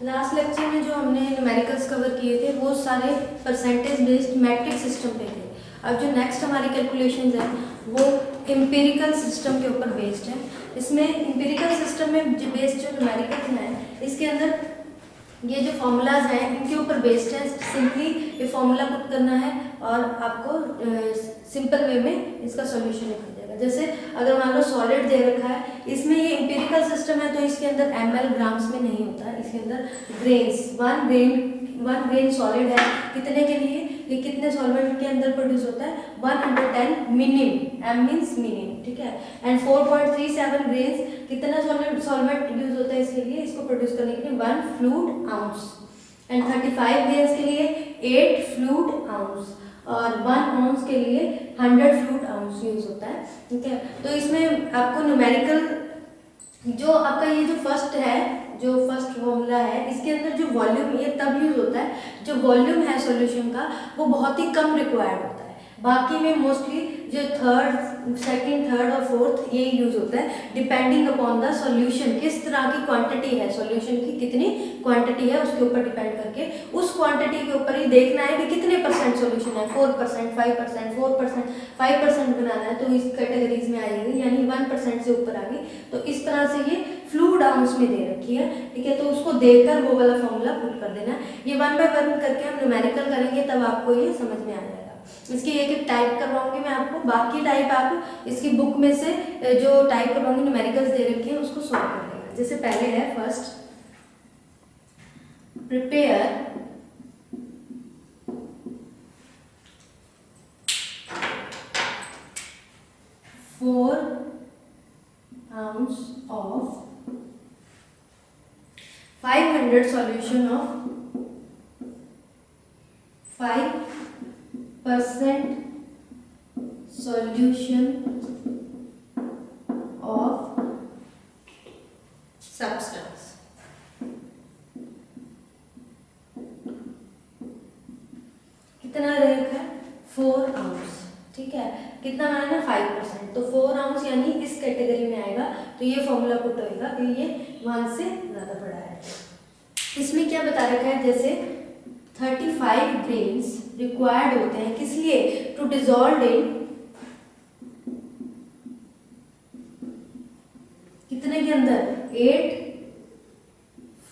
Last lecture में जो हमने न्यूमेरिकल्स कवर किए थे वो सारे परसेंटेज बेस्ड मैट्रिक सिस्टम पे थे। अब जो नेक्स्ट हमारी कैलकुलेशंस है वो एम्पिरिकल सिस्टम के ऊपर बेस्ड है। इसमें एम्पिरिकल सिस्टम में जो बेस्ड जो न्यूमेरिकल्स हैं इसके अंदर ये जो फॉर्मूलाज हैं इनके ऊपर बेस्ड है। सिंपली ये फॉर्मूला पुट करना है और आपको सिंपल वे में इसका सॉल्यूशन निकल जाएगा। जैसे अगर मान लो सॉलिड दे रखा है, इसमें ये एम्पिरिकल सिस्टम है तो इसके अंदर ml ग्राम्स में नहीं होता, इसके अंदर ग्रेन्स। वन ग्रेन सॉलिड है कितने के लिए, ये कितने सॉल्वेंट के अंदर प्रोड्यूस होता है 110 मिनिम, m मीन्स मिनिम, ठीक है। एंड 4.37 ग्रेन्स कितना सॉल्वेंट यूज होता है इसके लिए, इसको प्रोड्यूस करने के लिए 1 फ्लूइड आउंस। एंड 35 ग्रेन्स के लिए 8 फ्लूइड आउंस और 1 आउंस के लिए 100 फ्लूइड आउंस यूज होता है, ठीक है। तो इसमें आपको न्यूमेरिकल जो आपका ये जो फर्स्ट फॉर्मूला है इसके अंदर जो वॉल्यूम ये तब यूज होता है जो वॉल्यूम है सॉल्यूशन का वो बहुत ही कम रिक्वायर्ड होता है। बाकी में मोस्टली जो सेकंड, थर्ड और फोर्थ ये यूज होता है डिपेंडिंग अपॉन द सॉल्यूशन, किस तरह की क्वांटिटी है, सॉल्यूशन की कितनी क्वांटिटी है उसके ऊपर डिपेंड करके उस क्वांटिटी के ऊपर ही देखना है कि कितने परसेंट सॉल्यूशन है, 4%, 5%, 4%, 5% बनाना है तो इस कैटेगरीज में आएगी, यानी 1% से ऊपर आ गई तो इस तरह से ये फ्लूइड आउंस में दे रखी है, ठीक है। तो उसको देखकर वो वाला फॉर्मूला पुट कर देना। ये 1 बाय 1 करके हम न्यूमेरिकल करेंगे तब आपको ये समझ में आ जाएगा। इसकी एक टाइप करवाऊंगी मैं आपको, बाकी टाइप आप इसकी बुक में से जो टाइप करवाऊंगी न्यूमेरिकल्स दे रखी है उसको सॉल्व कर लेना। जैसे पहले है first, prepare four ounce of 500 solution of 5% solution of substance। कितना रेट है 4 आउंस, ठीक है। कितना बनाना है 5%, तो 4 आउंस यानी इस कैटेगरी में आएगा तो ये फॉर्मूला पुट होएगा कि ये 1 से ज़्यादा बड़ा है। इसमें क्या बता रखा है, जैसे 35 ग्रेन्स रिक्वायर्ड होते हैं किस लिए, टू डिजॉल्व इन कितने के अंदर 8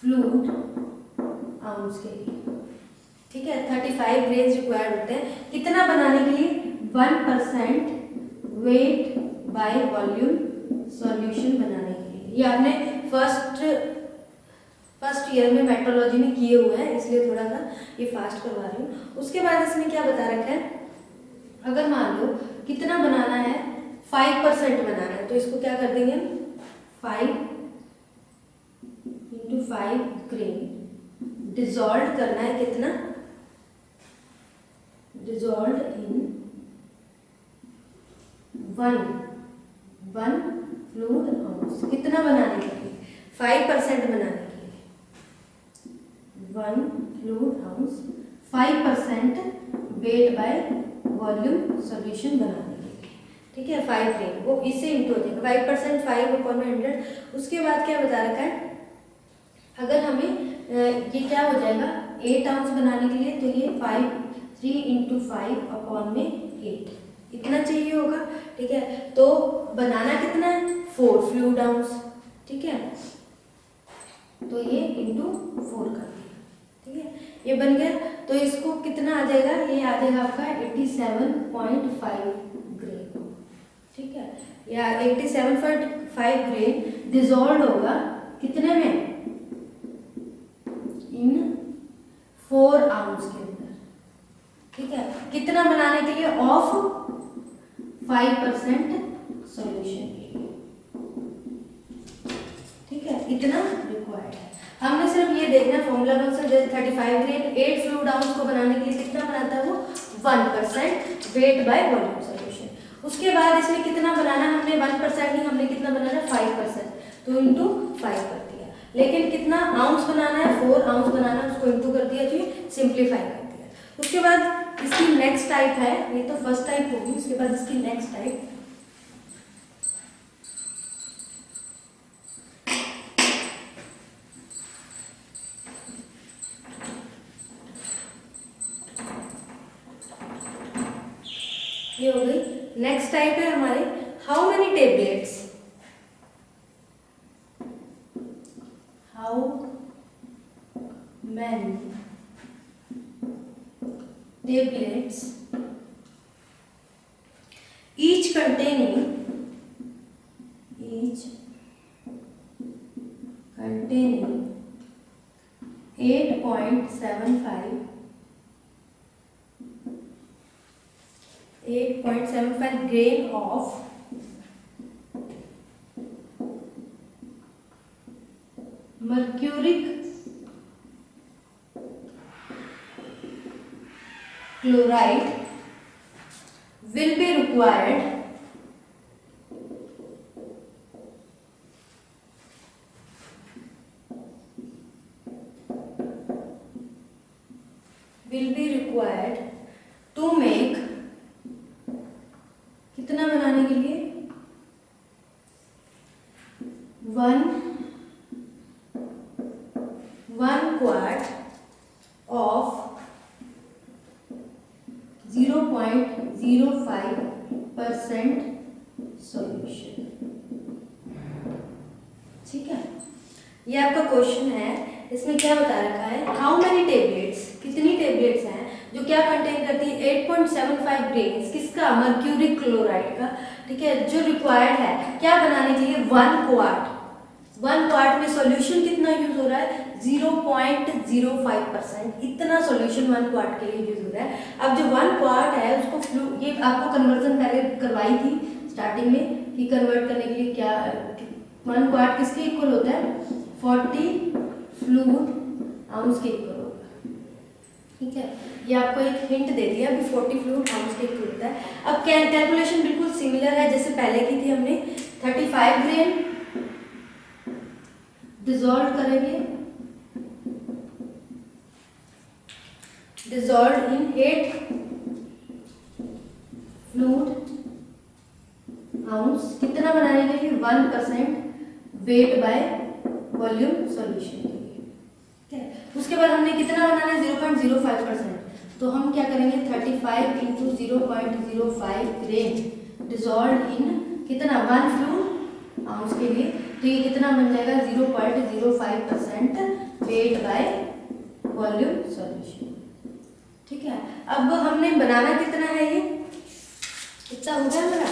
फ्लूइड आउंस के लिए, ठीक है। 35 ग्रेन्स रिक्वायर्ड होते हैं कितना बनाने के लिए 1% वेट बाय वॉल्यूम सॉल्यूशन बनाने के लिए। ये आपने फर्स्ट ईयर में मेट्रोलॉजी में किए हुए हैं इसलिए थोड़ा सा ये फास्ट करवा रही हूँ। उसके बाद इसमें क्या बता रखा है, अगर मान लो कितना बनाना है 5% बनाना है तो इसको क्या कर देंगे 5 × 5 ग्रेन डिजॉल्व करना है, कितना डिजॉल्व इन 1 फ्लूइड आउंस। कितना बनाने के लिए 5% बनाने के लिए 1 fluid ounce 5% weight by volume solution बनाने के लिए, ठीक है। 5 ग्रेन वो इससे इंटू हो जाएगा 5%, 5/100। उसके बाद क्या बता रखा है, अगर हमें ये क्या हो जाएगा 8 आउंस बनाने के लिए तो ये 3 × 5/8 इतना चाहिए होगा, ठीक है। तो बनाना कितना है 4 फ्लूइड आउंस, ठीक है। तो ये × 4 कर दिया, ठीक है। ये बन गया तो इसको कितना आ जाएगा, ये आ जाएगा आपका 87.5 ग्रेन, ठीक है। या 87.5 ग्रेन डिजॉल्व होगा कितने में इन 4 आउंस के अंदर, ठीक है। कितना बनाने के लिए ऑफ 5% सॉल्यूशन के लिए, ठीक है। इतना रिक्वायर्ड है। हमने सिर्फ ये देखना फॉर्मूला कौन सा, जैसे 35 ग्रेन 8 फ्लूइड आउंस को बनाने के लिए कितना बनाता है वो 1% वेट बाय वॉल्यूम सॉल्यूशन। उसके बाद इसमें कितना बनाना है, हमने 1% नहीं, हमने कितना बनाना है 5%, तो इंटू 5 कर दिया। लेकिन कितना आउंस बनाना है 4 आउंस बनाना है, उसको इंटू कर दिया तो ये सिंप्लीफाई कर दिया। उसके बाद इसकी नेक्स्ट टाइप है, ये तो फर्स्ट टाइप होगी, उसके बाद इसकी नेक्स्ट टाइप नेक्स्ट टाइप है हमारे how many tablets, how many tablets each containing 8.75 grain of mercuric chloride will be required to make, कितना बनाने के लिए, 1 quart of 0.05% सॉल्यूशन। ठीक है, ये आपका क्वेश्चन है। इसमें क्या बता रखा है, हाउ मेनी टेबलेट्स, कितनी टेबलेट्स हैं जो क्या कंटेन करती है 8.75 ग्रेन्स, किसका, मर्क्यूरी क्लोराइड का। ठीक है, जो रिक्वायर्ड है क्या बनाने के लिए, 1 क्वार्ट में सॉल्यूशन कितना यूज हो रहा है, 0.05%, इतना सॉल्यूशन 1 क्वार्ट के लिए यूज हो रहा है। अब जो 1 क्वार्ट है उसको ये आपको कन्वर्जन पहले करवाई थी स्टार्टिंग में कि कन्वर्ट करने के लिए क्या, 1 क्वार्ट किसके इक्वल होता है, 40 फ्लूइड आउंस के इक्वल होगा। ठीक है, ये आपको एक हिंट दे दिया कि 40 फ्लूइड आउंस के इक्वल होता है। अब कैलकुलेशन बिल्कुल सिमिलर है जैसे पहले की थी हमने, 35 ग्रेन डिसॉल्व करेंगे, डिसॉल्व इन 8 फ्लूइड आउंस, कितना बनाने के लिए, 1% वेट बाय वॉल्यूम सॉल्यूशन के लिए। ठीक है, उसके बाद हमने कितना बनाना है, 0.05%, तो हम क्या करेंगे, 35 इंटू 0.05 ग्रेन डिसॉल्व इन कितना, 1 फ्लूइड आउंस के लिए, तो ये कितना बन जाएगा, 0.05% वेट बाय वॉल्यूम सॉल्यूशन। ठीक है, अब हमने बनाना कितना है, ये कितना हो गया मेरा।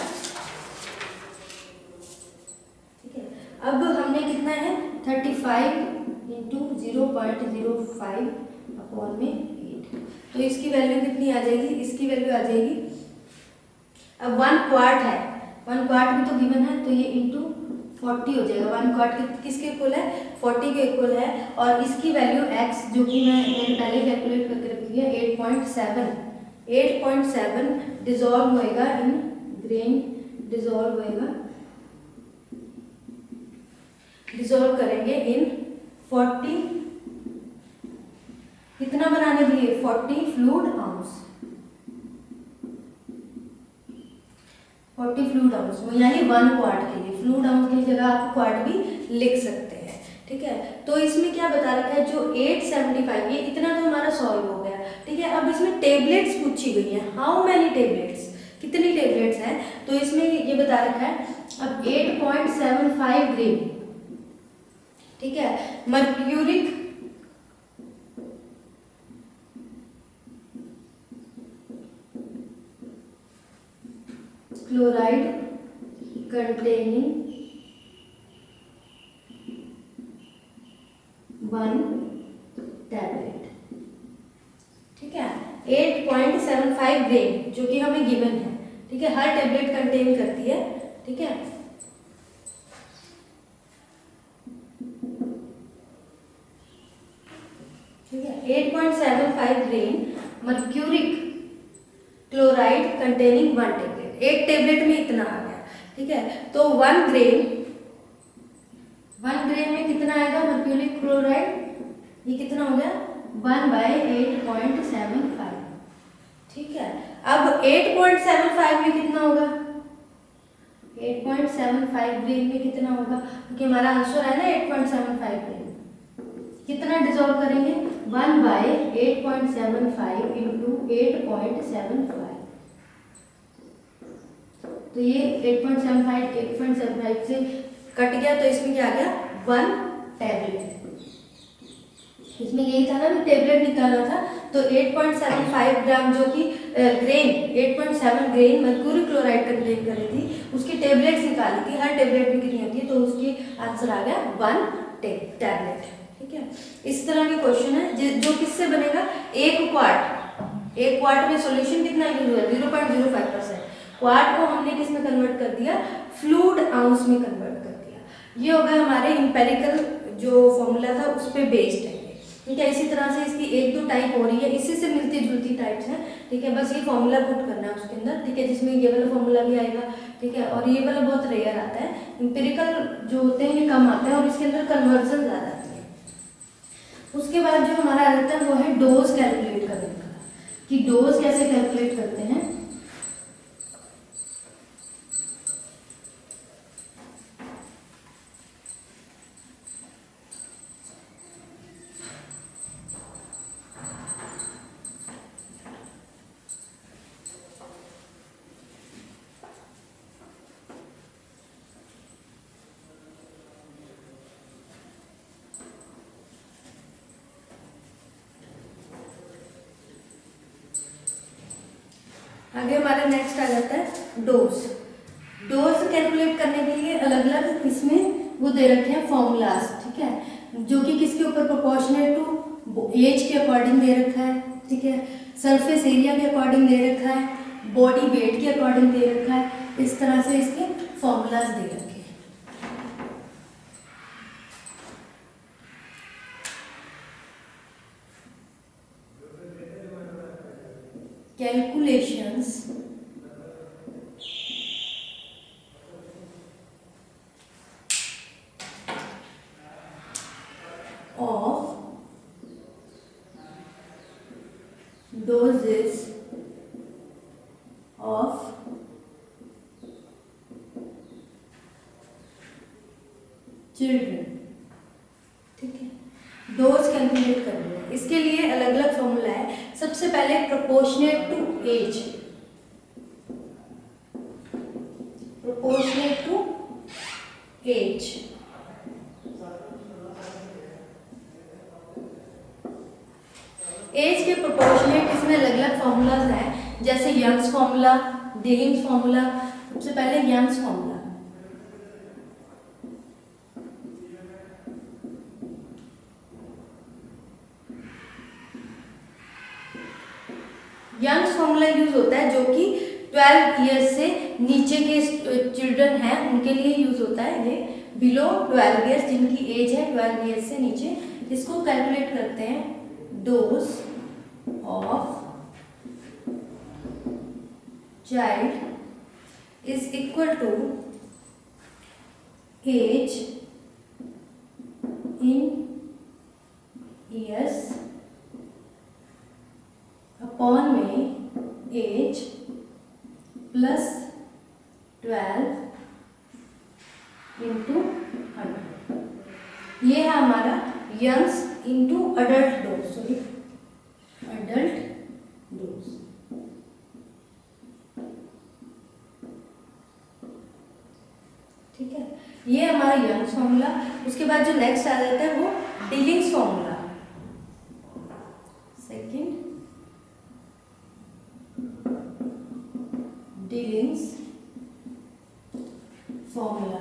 ठीक है, अब हमने कितना है, 35 इंटू 0.05 अपॉन में 8, तो इसकी वैल्यू कितनी आ जाएगी, इसकी वैल्यू आ जाएगी, अब 1 क्वार्ट है, 1 क्वार्ट भी तो गिवन है, तो ये इंटू 40 हो जाएगा। 1 क्वार्ट किसके इक्वल है, 40 के इक्वल है, और इसकी वैल्यू x जो कि मैंने पहले कैलकुलेट करके रखी है, 8.7 डिसॉल्व होएगा इन ग्रेन, डिसॉल्व करेंगे इन 40, कितना बनाने के लिए, 40 फ्लूइड आउंस, 40 फ्लूइड आउंस, यानी 1 क्वार्ट के लिए, फ्लूइड आउंस की जगह आप क्वार्ट भी लिख सकते हैं। ठीक है, तो इसमें क्या बता रखा है, जो 875, ये इतना तो हमारा सॉल्व हो गया। ठीक है, अब इसमें टेबलेट्स पूछी गई हैं, हाउ मैनी टेबलेट्स, कितनी टेबलेट्स हैं, तो इसमें ये बता रखा है, अब 8.75 ग्रेन, ठीक है, मर्क्यूरिक क्लोराइड containing 1 टैबलेट। ठीक है, 8.75 ग्रेन जो कि हमें गिवन है। ठीक है, हर टैबलेट कंटेन करती है। ठीक है, ठीक है, 8.75 grain mercuric chloride containing 1 tablet, एक टैबलेट में इतना आ गया। ठीक है, तो 1 ग्रेन में कितना आएगा मर्क्यूरिक क्लोराइड, ये कितना हो गया 1/8.75। ठीक है, अब 8.75 में कितना होगा, 8.75 ग्रेन में कितना होगा, क्योंकि हमारा आंसर है ना 8.75 ग्रेन, कितना डिसॉल्व करेंगे 1/8.75 इंटू 8.75, तो ये 8.75 से कट गया, तो इसमें क्या आ गया 1 टैबलेट। इसमें यही था ना, भी टेबलेट निकालना था, तो 8.75 ग्राम जो कि grain 8.7 grain mercury chloride contain कर रही थी, उसकी टेबलेट्स निकाली थी। हर टेबलेट में कितनी होती है, तो उसकी आंसर आ गया 1 टैबलेट। ठीक है, इस तरह के क्वेश्चन है जो किससे बनेगा, एक क्वार्ट में सॉल्यूशन कितना यूज हुआ, 0.05%। क्वार्ट को हमने किस में कन्वर्ट कर दिया, फ्लूइड आउंस में कन्वर्ट कर दिया। ये होगा हमारे इंपेरिकल जो फॉर्मूला था उस पर बेस्ड है। ठीक है, इसी तरह से इसकी 1-2 टाइप हो रही है, इसी से मिलती जुलती टाइप्स हैं। ठीक है, बस ये फॉर्मूला पुट करना है उसके अंदर। ठीक है, जिसमें ये वाला फॉर्मूला भी आएगा। ठीक है, और ये वाला बहुत रेयर आता है, इंपेरिकल जो होते हैं ये कम आते हैं और इसके अंदर कन्वर्जन ज़्यादा आती है। उसके बाद जो हमारा आ जाता है वो है डोज कैलकुलेट करने का, कि डोज कैसे कैलकुलेट करते हैं। आगे हमारा नेक्स्ट आ जाता है डोज कैलकुलेट करने के लिए अलग अलग इसमें वो दे रखे हैं फॉर्मूलाज। ठीक है, जो कि किसके ऊपर प्रोपोर्शनेट टू एज के अकॉर्डिंग दे रखा है। ठीक है, सरफेस एरिया के अकॉर्डिंग दे रखा है, बॉडी वेट के अकॉर्डिंग दे रखा है। इस तरह से इसके फॉर्मूलाज दे रखे हैं। Calculations of doses of children। ठीक है, डोज कैलकुलेट करना है, इसके लिए अलग अलग फॉर्मूला है। सबसे पहले proportionate to age, proportionate to age. Age के प्रोपोर्शनेट इसमें अलग अलग फॉर्मूलाज हैं, जैसे यंग्स फॉर्मूला, डिलिंग्स फॉर्मूला। सबसे पहले Young's formula, Young's formula use होता है जो कि 12 ईयर्स से नीचे के चिल्ड्रन हैं उनके लिए यूज होता है। ये बिलो 12 ईयर्स, जिनकी एज है 12 ईयर्स से नीचे, इसको कैलकुलेट करते हैं dose of child is equal to age in years upon में एज प्लस 12 इंटू 100। ये है हमारा Young's into adult dose, sorry adult dose. ठीक है, ये हमारा यंग्स फॉर्मूला। उसके बाद जो नेक्स्ट आ जाता है वो Dilling's formula. Second Dilling's formula,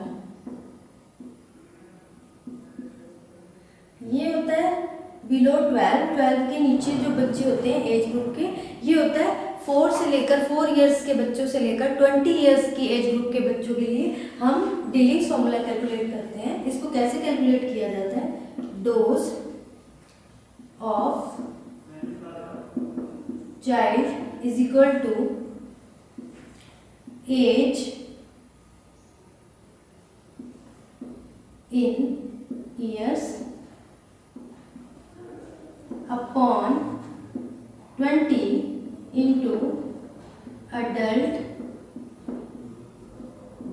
ये होता है बिलो 12 के नीचे जो बच्चे होते हैं एज ग्रुप के, ये होता है 4 इयर्स के बच्चों से लेकर 20 इयर्स की एज ग्रुप के बच्चों के लिए हम डिलिंग्स फॉर्मूला कैलकुलेट करते हैं। इसको कैसे कैलकुलेट किया जाता है, dose of child is equal to age in years upon 20 into adult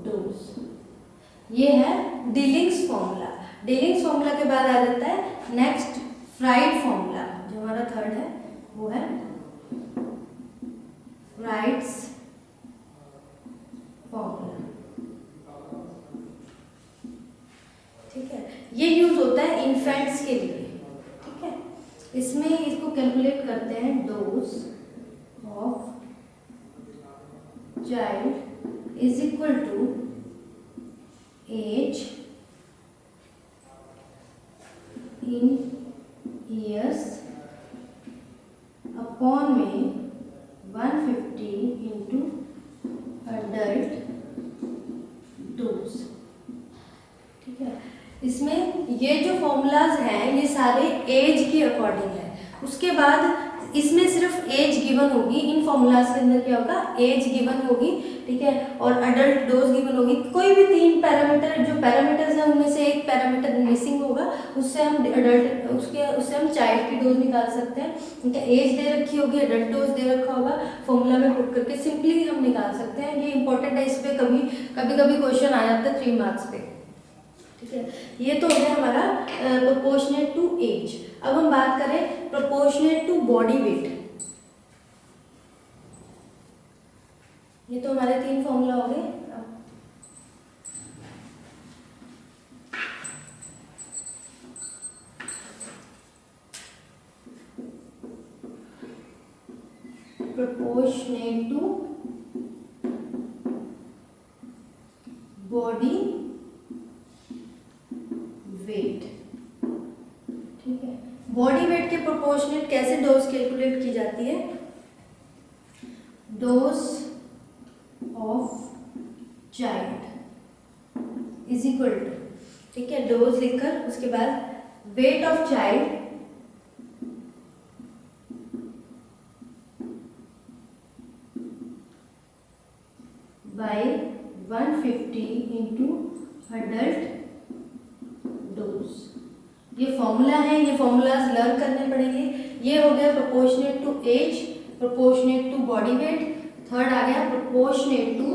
dose. ये है डिलिंग्स फॉर्मूला। डिलिंग्स फॉर्मूला के बाद आ जाता है नेक्स्ट फ्राइड फॉर्मूला, जो हमारा थर्ड है वो है फ्राइड्स फॉर्मूला, ठीक है। ये यूज होता है इन्फेंट्स के लिए, ठीक है। इसमें इसको कैलकुलेट करते हैं, dose of child is equal to age in years upon में 150 इंटू अडल्ट डोज, ठीक है। इसमें ये जो फॉर्मूलाज हैं ये सारे एज के अकॉर्डिंग है। उसके बाद इसमें सिर्फ एज गिवन होगी, इन फॉर्मूलाज के अंदर क्या होगा, एज गिवन होगी, ठीक है, और अडल्ट डोज गिवन होगी। कोई भी 3 पैरामीटर जो पैरामीटर्स हैं उनमें से एक पैरामीटर मिसिंग होगा, उससे हम अडल्ट उससे हम चाइल्ड की डोज निकाल सकते हैं, ठीक है। एज दे रखी होगी, अडल्ट डोज दे रखा होगा, फॉर्मूला में पुट करके सिंपली हम निकाल सकते हैं। ये इंपॉर्टेंट है, इस पर कभी कभी क्वेश्चन आ जाता है 3 मार्क्स पे, ठीक है। ये तो हो गया हमारा प्रोपोर्शनेट टू एज। अब हम बात करें प्रोपोर्शनेट टू बॉडी वेट। ये तो हमारे 3 फॉर्मूला हो गए। प्रोपोर्शनेट टू बॉडी वेट, ठीक है। बॉडी वेट के प्रोपोर्शनेट कैसे डोज कैलकुलेट की जाती है, dose of child is equal to, ठीक है, डोज लिखकर उसके बाद weight of child by 150 into adult dose. ये फॉर्मूला है, ये फॉर्मूलाज लर्न करने पड़ेंगे। ये हो गया proportionate to age, proportionate to body weight. Third आ गया प्रोपोर्शनेट टू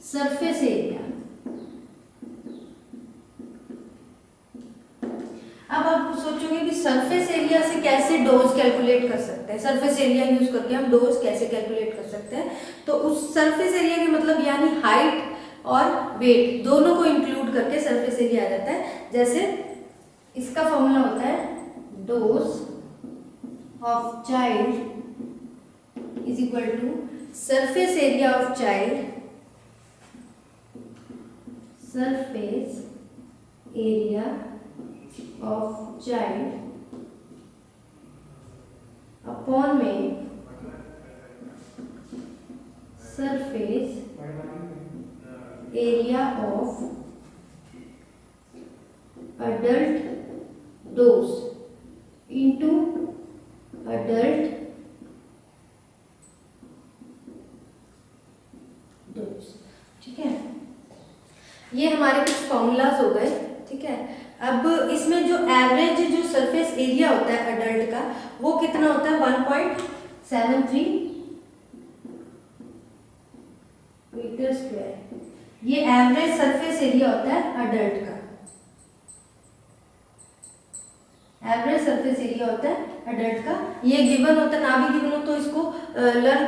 सरफेस एरिया। अब आप सोचोगे कि सरफेस एरिया से कैसे डोज कैलकुलेट कर सकते हैं, सरफेस एरिया यूज करके हम डोज कैसे कैलकुलेट कर सकते हैं। तो उस सरफेस एरिया के मतलब यानी हाइट और वेट दोनों को इंक्लूड करके सरफेस एरिया आ जाता है। जैसे इसका फॉर्मूला होता है dose of child is equal to surface area of child, surface area of child upon में surface area of adult dose into adult dose, ठीक है। ये हमारे कुछ फॉर्मूलाज हो गए, ठीक है। अब इसमें जो एवरेज जो सरफेस एरिया होता है अडल्ट का वो कितना होता है, 1.73 मीटर स्क्वायर। ये एवरेज सरफेस एरिया होता है अडल्ट का, एवरेज सरफेस एरिया होता है अडल्ट का। ये गिवन होता है, ना भी गिवन हो तो इसको लर्न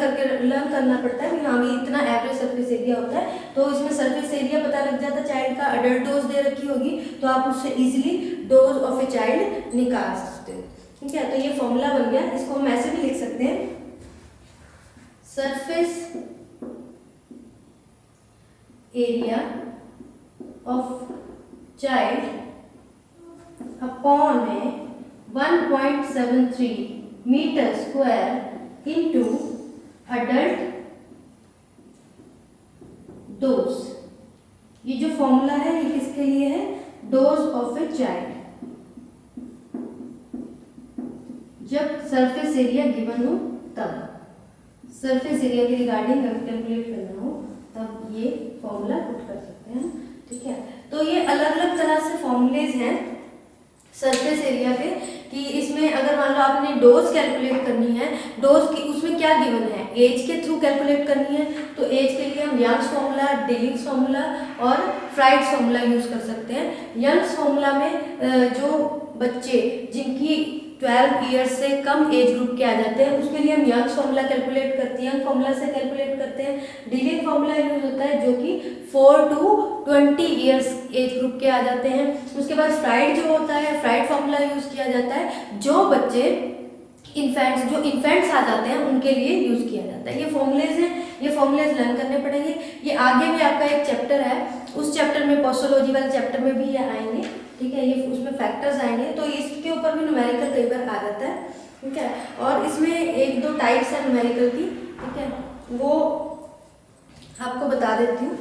करना पड़ता है कि हाँ भी इतना एवरेज सरफेस एरिया होता है। तो इसमें सरफेस एरिया पता लग जाता है चाइल्ड का, अडल्ट डोज दे रखी होगी तो आप उससे easily dose of a child निकाल सकते हो, ठीक है। तो ये फॉर्मूला बन गया, इसको हम ऐसे भी लिख सकते हैं, surface area of child upon में 1.73 metre square into adult dose. ये जो फॉर्मूला है ये किसके लिए है, डोज ऑफ ए चाइल्ड। जब सरफेस एरिया गिवन हो तब, सरफेस एरिया के रिगार्डिंग कैलकुलेट करना हो तब ये फॉर्मूला पुट कर सकते हैं, ठीक है। तो ये अलग अलग तरह से फॉर्मूलेज हैं सरफेस एरिया के, कि इसमें अगर मान लो आपने डोज कैलकुलेट करनी है, डोज की उसमें क्या गिवन है, एज के थ्रू कैलकुलेट करनी है। तो एज के लिए हम यंग्स फॉर्मूला, डिलिंग्स फॉर्मूला और फ्राइड्स फॉर्मूला यूज कर सकते हैं। यंग्स फॉर्मूला में जो बच्चे जिनकी 12 ईयर्स से कम एज ग्रुप के आ जाते हैं, उसके लिए हम यंग्स फॉर्मूला कैलकुलेट करते हैं, यंग फॉर्मूला से कैलकुलेट करते हैं। डीलिंग फॉर्मूला यूज होता है जो कि 4 to 20 ईयर्स एज ग्रुप के आ जाते हैं। उसके बाद फ्राइड जो होता है, फ्राइड फॉर्मूला यूज किया जाता है जो बच्चे इन्फेंट्स आ जाते हैं उनके लिए यूज किया जाता है। ये फॉर्मूलेज हैं, ये फॉर्मूलेज लर्न करने पड़ेंगे। ये आगे भी आपका एक चैप्टर है, उस चैप्टर में पोस्टोलॉजी वाले चैप्टर में भी ये आएंगे, ठीक है। ये उसमें फैक्टर्स आएंगे, तो इसके ऊपर भी न्यूमेरिकल कई बार आ जाता है, ठीक है। और इसमें 1-2 टाइप्स है न्यूमेरिकल की, ठीक है, वो आपको बता देती हूँ।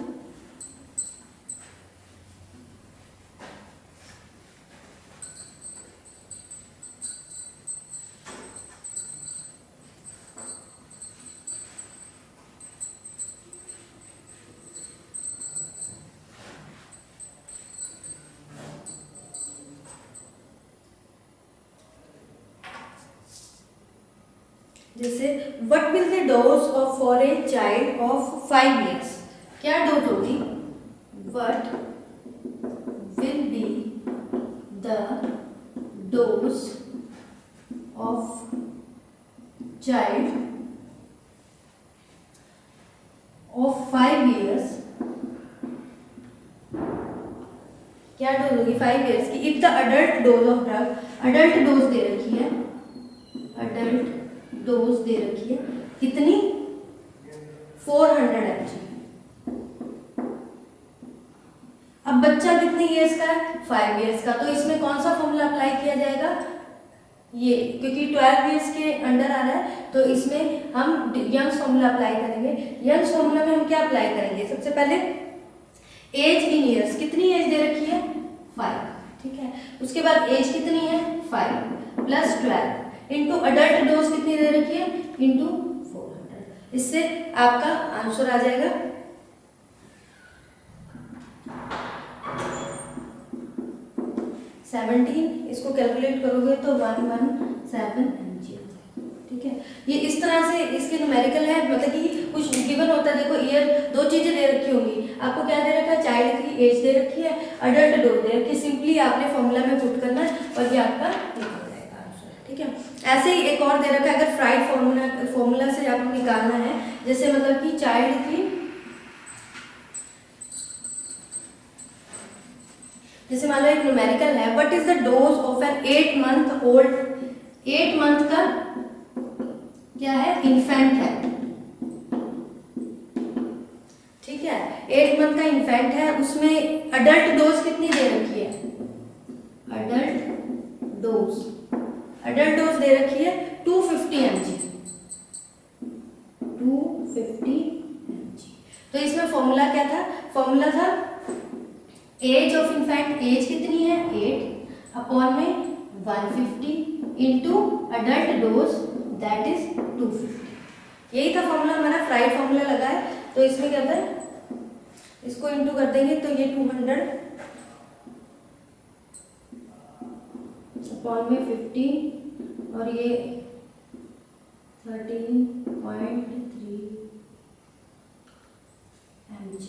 जैसे what will the dose of for a child of 5 years, क्या डोज होगी, what will be the dose of child of 5 years, क्या डोज होगी 5 ईयर्स की, if the adult dose of drug, adult dose दे रखी है, अडल्ट डोज दे रखी है कितनी, 400 mg। अब बच्चा कितने ईयर्स का है, 5 ईयर्स का, तो इसमें कौन सा फॉर्मूला अप्लाई किया जाएगा, ये, क्योंकि 12 ईयर्स के अंडर आ रहा है तो इसमें हम यंग्स फॉर्मूला अप्लाई करेंगे। यंग्स फॉर्मूला में हम क्या अप्लाई करेंगे, सबसे पहले एज इन ईयर्स, कितनी एज दे रखी है 5, ठीक है। उसके बाद एज कितनी है 5 प्लस 12 इंटू अडल्ट डोज कितनी दे रखी है इंटू 400, इससे आपका आंसर आ जाएगा 17। इसको कैलकुलेट करोगे तो 117 mg, ठीक है। ये इस तरह से इसके न्यूमेरिकल है, मतलब कि कुछ गिवन होता है, देखो ईयर 2 चीजें दे रखी होंगी, आपको क्या दे रखा है, चाइल्ड की एज दे रखी है, अडल्ट डोज दे रखी है, सिंपली आपने फॉर्मूला में पुट करना है और ये आपका निकल जाएगा आंसर, ठीक है। ऐसे ही एक और दे रखा है, अगर फ्राइड फॉर्मूला से आपको निकालना है, जैसे मतलब कि चाइल्ड की, जैसे मान लो एक न्यूमेरिकल है, what is the dose of an 8 month old, 8 month का क्या है, इन्फेंट है, ठीक है, 8 मंथ का इन्फेंट है, उसमें अडल्ट डोज कितनी दे रखी है, अडल्ट डोज दे रखी है 250 mg, 250 mg। तो इसमें फॉर्मूला क्या था, फॉर्मूला था एज ऑफ इन्फेंट, एज कितनी है 8 अपॉन में 150 into adult dose that is 250। यही था फॉर्मूला हमारा, फ्राइड फॉर्मूला लगा है, तो इसमें क्या होता है, इसको इंटू कर देंगे तो ये 200 अपॉन में 50 और ये 13.3 mg,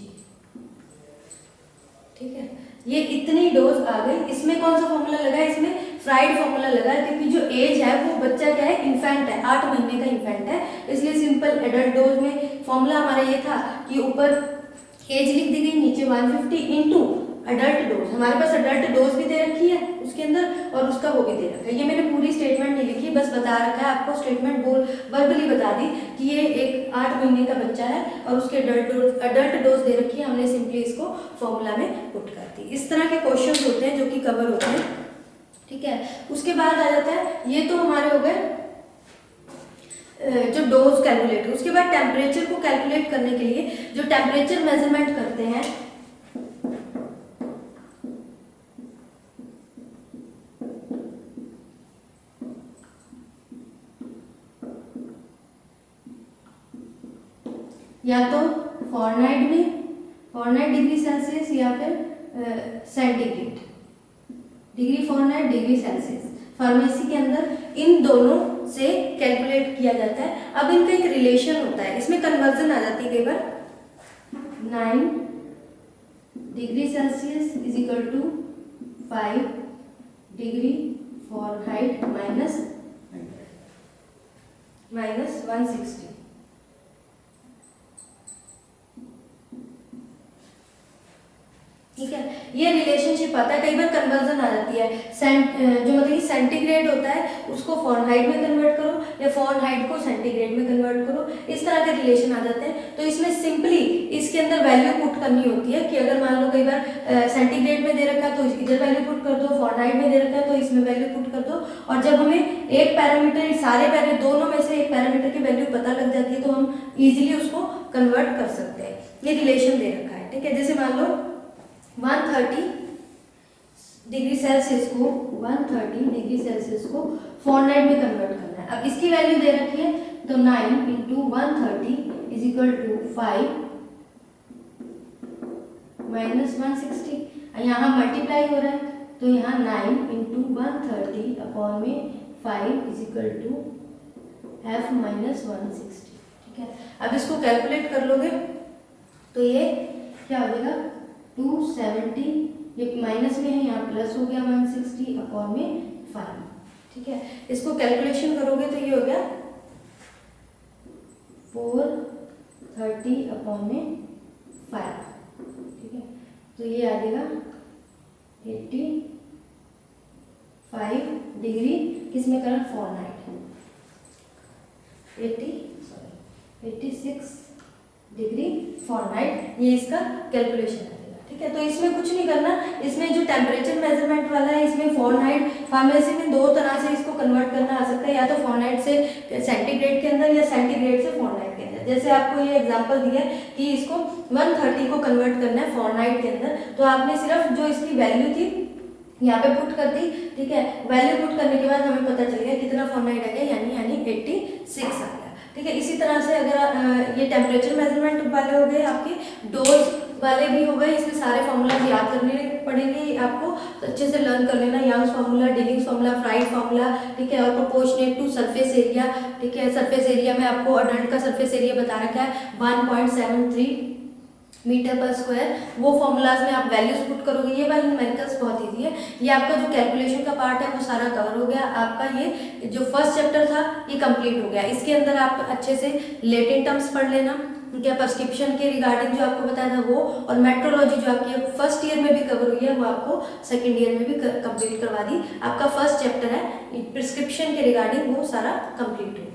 ठीक है। ये इतनी डोज आ गई। इसमें कौन सा फॉर्मूला लगा है, इसमें फ्राइड फॉर्मूला लगा है, क्योंकि जो एज है वो बच्चा क्या है, इन्फेंट है, 8 महीने का इन्फेंट है, इसलिए सिंपल एडल्ट डोज में फॉर्मूला हमारा ये था कि ऊपर एज लिख दी गई, नीचे 150 इंटू अडल्ट डोज, हमारे पास अडल्ट डोज भी दे रखी है उसके अंदर और उसका वो भी दे रखा है। ये मैंने पूरी स्टेटमेंट नहीं लिखी, बस बता रखा है आपको, स्टेटमेंट वर्बली बता दी कि ये एक 8 महीने का बच्चा है और उसके अडल्ट डोज दे रखी है, हमने सिंपली इसको फॉर्मूला में पुट कर दी। इस तरह के क्वेश्चन होते हैं जो कि कवर होते हैं, ठीक है। उसके बाद आ जाता है, ये तो हमारे हो गए जो डोज कैलकुलेट, उसके बाद टेम्परेचर को कैलकुलेट करने के लिए जो टेम्परेचर मेजरमेंट करते हैं, या तो फॉरेनहाइट डिग्री सेल्सियस या फिर centigrade, degree Fahrenheit degree Celsius, pharmacy के अंदर इन दोनों से कैलकुलेट किया जाता है। अब इनका एक रिलेशन होता है, इसमें कन्वर्जन आ जाती है कई बार, 9 degree Celsius is equal to 5 degree Fahrenheit minus 160। ठीक है, ये रिलेशनशिप आता है। कई बार कन्वर्जन आ जाती है, जो मतलब कि सेंटीग्रेड होता है उसको फॉरहाइट में कन्वर्ट करो या फॉरहाइट को सेंटीग्रेड में कन्वर्ट करो, इस तरह के रिलेशन आ जाते हैं। तो इसमें सिंपली इसके अंदर वैल्यू पुट करनी होती है कि अगर मान लो कई बार सेंटीग्रेड में दे रखा है तो इधर वैल्यू पुट कर दो, फॉरहाइट में दे रखा है तो इसमें वैल्यू पुट कर दो। और जब हमें एक पैरामीटर, सारे पैरामीटर दोनों में से एक पैरामीटर की वैल्यू पता लग जाती है तो हम इजीली उसको कन्वर्ट कर सकते हैं। ये रिलेशन दे रखा है। ठीक है, जैसे मान लो 130 डिग्री सेल्सियस को 130 डिग्री सेल्सियस को फॉरहाइट में कन्वर्ट करना है। अब इसकी वैल्यू दे रखी है तो 9 × 130 इज इक्वल टू 5 माइनस 160। यहाँ मल्टीप्लाई हो रहा है तो यहाँ 9 × 130 अपॉन में 5 is equal to f minus 160। ठीक है, अब इसको कैलकुलेट कर लोगे तो ये क्या हो जाएगा 270, ये माइनस में है यहाँ प्लस हो गया 160 अपॉन में 5। ठीक है, इसको कैलकुलेशन करोगे तो ये हो गया 430 अपॉन में 5। ठीक है, तो ये आ जाएगा 85 डिग्री किसमें करंट फॉरहाइट 86 डिग्री फॉरहाइट, ये इसका कैलकुलेशन है। ठीक है, तो इसमें कुछ नहीं करना। इसमें जो टेम्परेचर मेजरमेंट वाला है इसमें फॉरहाइट फार्मेसी में दो तरह से इसको कन्वर्ट करना आ सकता है, या तो फॉरहाइट से सेंटीग्रेड के अंदर या सेंटीग्रेड से फॉरहाइट के अंदर। जैसे आपको ये एग्जांपल दिया है कि इसको 130 को कन्वर्ट करना है फॉरहाइट के अंदर, तो आपने सिर्फ जो इसकी वैल्यू थी यहाँ पे पुट कर दी। ठीक है, वैल्यू पुट करने के बाद हमें पता चल गया कितना फॉरहाइट आ गया, यानी 86 आ गया। ठीक है, इसी तरह से अगर ये टेम्परेचर मेजरमेंट वाले हो गए, आपके डोज वाले भी हो गए, इसमें सारे फॉर्मूलाज याद करने पड़ेंगे आपको, तो अच्छे से लर्न कर लेना। Young's formula, Dilling's formula, Fried formula, ठीक है, और प्रोपोर्शनेट टू सरफेस एरिया। ठीक है, सरफेस एरिया में आपको अडल्ट का सरफेस एरिया बता रखा है 1.73 मीटर पर स्क्वायर, वो फॉर्मूलाज में आप वैल्यूज पुट करोगे। ये वाले न्यूमेरिकल्स बहुत इजी है। ये आपका जो कैलकुलेशन का पार्ट है वो सारा कवर हो गया। आपका ये जो फर्स्ट चैप्टर था ये कंप्लीट हो गया। इसके अंदर आप अच्छे से लेटिन टर्म्स पढ़ लेना, क्या प्रिस्क्रिप्शन के रिगार्डिंग जो आपको बताया था वो, और मेट्रोलॉजी जो आपकी फर्स्ट ईयर में भी कवर हुई है वो आपको सेकेंड ईयर में भी कंप्लीट करवा दी। आपका फर्स्ट चैप्टर है प्रिस्क्रिप्शन के रिगार्डिंग, वो सारा कंप्लीट हो गया।